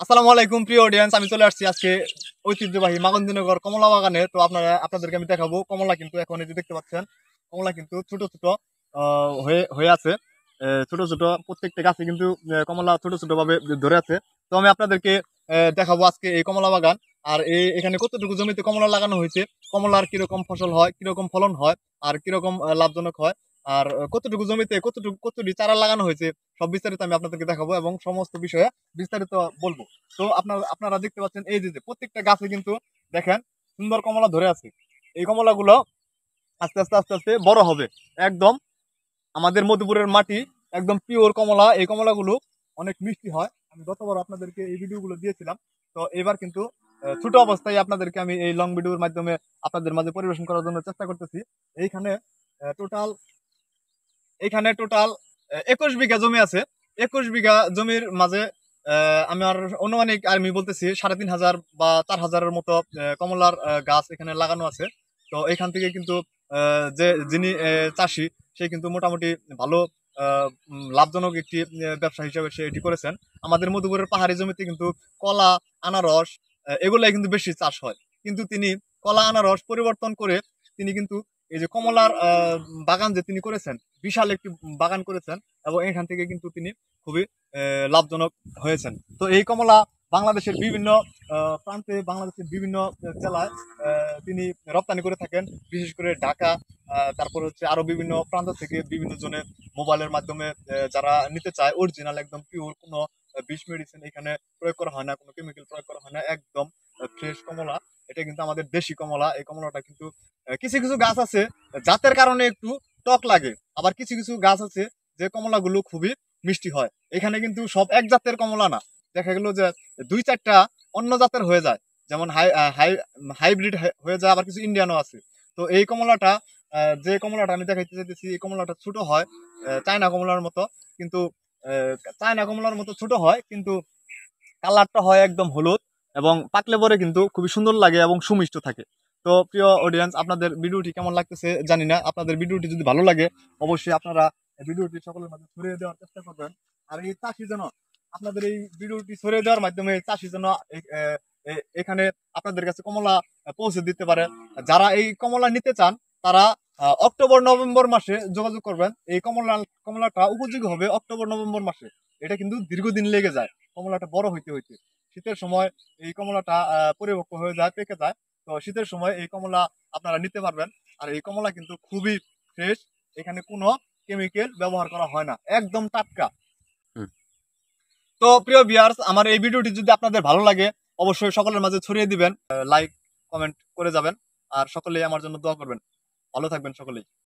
আসসালামু আলাইকুম প্রিয় অডিয়েন্স, আমি চলে আসছি আজকে ঐতিহ্যবাহী মাগন্ধীনগর কমলা বাগানে। তো আপনাদেরকে আমি দেখাবো কমলা, কিন্তু এখন এই যে দেখতে পাচ্ছেন কমলা কিন্তু ছোট ছোট হয়ে হয়ে আছে। ছোট ছোট প্রত্যেকটা গাছে কিন্তু কমলা ছোট ছোট ভাবে ধরে আছে। তো আমি আপনাদেরকে দেখাবো আজকে এই কমলা বাগান। আর এখানে কতটুকু জমিতে কমলা লাগানো হয়েছে, কমলার কিরকম ফসল হয়, কিরকম ফলন হয়, আর কিরকম লাভজনক হয়, আর কতটুকু জমিতে কতটি চারা লাগানো হয়েছে, সব বিস্তারিত আমি আপনাদেরকে দেখাবো এবং সমস্ত বিষয়ে বিস্তারিত বলবো। তো আপনারা দেখতে পাচ্ছেন এই যে প্রত্যেকটা গাছে কিন্তু দেখেন সুন্দর কমলা ধরে আছে। এই কমলাগুলো আস্তে আস্তে আস্তে আস্তে বড় হবে। একদম আমাদের মধুপুরের মাটি, একদম পিওর কমলা। এই কমলাগুলো অনেক মিষ্টি হয়। আমি গতবার আপনাদেরকে এই ভিডিওগুলো দিয়েছিলাম। তো এবার কিন্তু ছোট অবস্থায় আপনাদেরকে আমি এই লং ভিডিওর মাধ্যমে আপনাদের মাঝে পরিবেশন করার জন্য চেষ্টা করতেছি। এইখানে টোটাল এখানে টোটাল 21 বিঘা জমি আছে। 21 বিঘা জমির মাঝে আমার অনুমানিক আমি বলতেছি 3,500 বা 4,000-এর মতো কমলার গাছ এখানে লাগানো আছে। তো এখান থেকে কিন্তু যিনি চাষি, সে কিন্তু মোটামুটি ভালো লাভজনক একটি ব্যবসা হিসেবে সে এটি করেছেন। আমাদের মধুপুরের পাহাড়ি জমিতে কিন্তু কলা, আনারস এগুলাই কিন্তু বেশি চাষ হয়। কিন্তু তিনি কলা আনারস পরিবর্তন করে তিনি কিন্তু এই যে কমলার বাগান যে তিনি করেছেন, বিশাল একটি বাগান করেছেন, এবং এখান থেকে কিন্তু তিনি খুবই লাভজনক হয়েছেন। তো এই কমলা বাংলাদেশের বিভিন্ন প্রান্তে, বাংলাদেশের বিভিন্ন জেলায় তিনি রপ্তানি করে থাকেন, বিশেষ করে ঢাকা, তারপর হচ্ছে আরো বিভিন্ন প্রান্ত থেকে বিভিন্ন জনে মোবাইলের মাধ্যমে যারা নিতে চায় অরিজিনাল একদম পিওর, কোনো বিষ মেডিসিন এখানে প্রয়োগ করা হয় না, কোনো কেমিক্যাল প্রয়োগ করা হয় না, একদম ফ্রেশ কমলা। এটা কিন্তু আমাদের দেশি কমলা। এই কমলাটা কিন্তু কিছু কিছু গাছ আছে জাতের কারণে একটু টক লাগে, আবার কিছু কিছু গাছ আছে যে কমলাগুলো খুবই মিষ্টি হয়। এখানে কিন্তু সব এক জাতের কমলা না, দেখা গেল যে দুই চারটা অন্য জাতের হয়ে যায়, যেমন হাইব্রিড হয়ে যায়, আবার কিছু ইন্ডিয়ানও আছে। তো এই কমলাটা যে কমলাটা আমি দেখাইতে চাইতেছি, এই কমলাটা ছোট হয় চায়না কমলার মতো, কিন্তু চায়না কমলার মতো ছোট হয়, কিন্তু কালারটা হয় একদম হলুদ, এবং পাকলে পরে কিন্তু খুবই সুন্দর লাগে এবং সুমিষ্ট থাকে। তো প্রিয় অডিয়েন্স, আপনাদের ভিডিওটি কেমন লাগতেছে জানি না। আপনাদের ভিডিওটি যদি ভালো লাগে, অবশ্যই আপনারা ভিডিওটি সকলের মাঝে ছড়িয়ে দেওয়ার চেষ্টা করবেন। আর এই চাষি যেন আপনাদের এই ভিডিওটি ছড়িয়ে দেওয়ার মাধ্যমে চাষি যেন এখানে আপনাদের কাছে কমলা পৌঁছে দিতে পারে। যারা এই কমলা নিতে চান, তারা অক্টোবর নভেম্বর মাসে যোগাযোগ করবেন। এই কমলাটা উপযোগী হবে অক্টোবর নভেম্বর মাসে। এটা কিন্তু দীর্ঘদিন লেগে যায় কমলাটা বড় হইতে হইতে। শীতের সময় এই কমলাটা পরিপক্ক হয়ে যায়, পেকে যায়। তো শীতের সময় এই কমলা আপনারা নিতে পারবেন। আর এই কমলা কিন্তু খুবই ফ্রেশ, এখানে কোনো কেমিক্যাল ব্যবহার করা হয় না, একদম টাটকা। তো প্রিয় ভিউয়ার্স, আমার এই ভিডিওটি যদি আপনাদের ভালো লাগে, অবশ্যই সকলের মাঝে ছড়িয়ে দিবেন, লাইক কমেন্ট করে যাবেন, আর সকলেই আমার জন্য দোয়া করবেন। ভালো থাকবেন সকলেই।